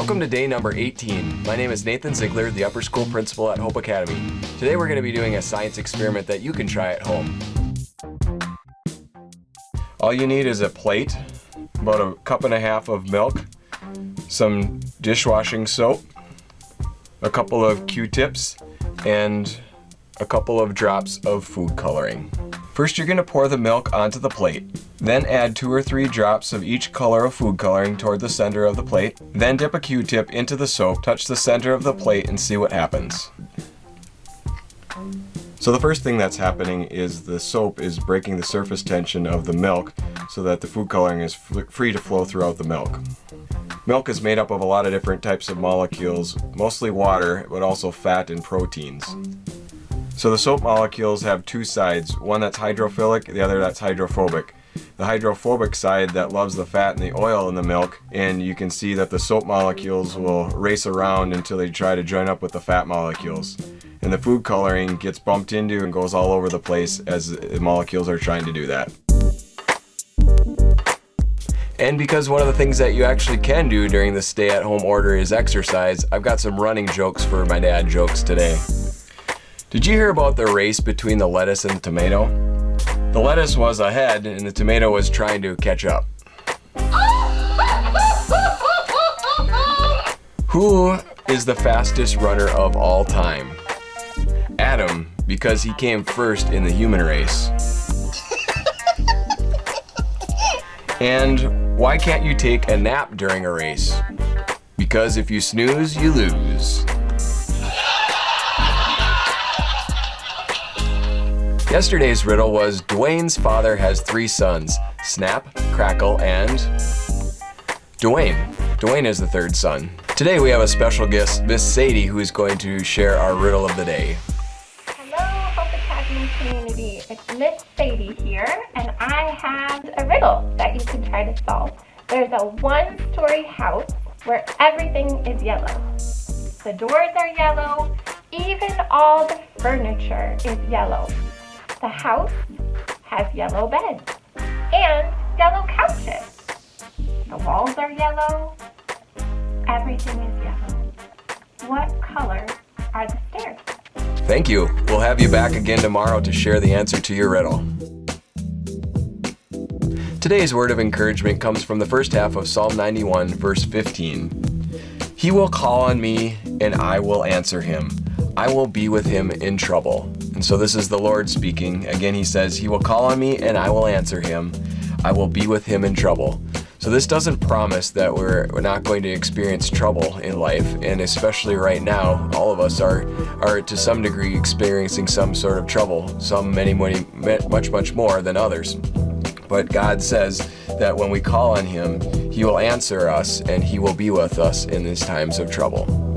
Welcome to day number 18. My name is Nathan Ziegler, the upper school principal at Hope Academy. Today we're going to be doing a science experiment that you can try at home. All you need is a plate, about a cup and a half of milk, some dishwashing soap, a couple of Q-tips, and a couple of drops of food coloring. First, you're going to pour the milk onto the plate. Then add 2 or 3 drops of each color of food coloring toward the center of the plate. Then dip a Q-tip into the soap, touch the center of the plate, and see what happens. So the first thing that's happening is the soap is breaking the surface tension of the milk so that the food coloring is free to flow throughout the milk. Milk is made up of a lot of different types of molecules, mostly water, but also fat and proteins. So the soap molecules have 2 sides, one that's hydrophilic, the other that's hydrophobic. The hydrophobic side that loves the fat and the oil in the milk, and you can see that the soap molecules will race around until they try to join up with the fat molecules. And the food coloring gets bumped into and goes all over the place as the molecules are trying to do that. And because one of the things that you actually can do during the stay-at-home order is exercise, I've got some running jokes for my dad jokes today. Did you hear about the race between the lettuce and the tomato? The lettuce was ahead and the tomato was trying to catch up. Who is the fastest runner of all time? Adam, because he came first in the human race. And why can't you take a nap during a race? Because if you snooze, you lose. Yesterday's riddle was Dwayne's father has 3 sons, Snap, Crackle, and Dwayne. Dwayne is the 3rd son. Today we have a special guest, Miss Sadie, who is going to share our riddle of the day. Hello, Hope Academy community. It's Miss Sadie here, and I have a riddle that you can try to solve. There's a 1-story house where everything is yellow. The doors are yellow, even all the furniture is yellow. The house has yellow beds and yellow couches. The walls are yellow. Everything is yellow. What color are the stairs? Thank you. We'll have you back again tomorrow to share the answer to your riddle. Today's word of encouragement comes from the first half of Psalm 91, verse 15. He will call on me and I will answer him. I will be with him in trouble. And so this is the Lord speaking. Again, he says, he will call on me and I will answer him. I will be with him in trouble. So this doesn't promise that we're not going to experience trouble in life. And especially right now, all of us are to some degree experiencing some sort of trouble, some much more than others. But God says that when we call on him, he will answer us and he will be with us in these times of trouble.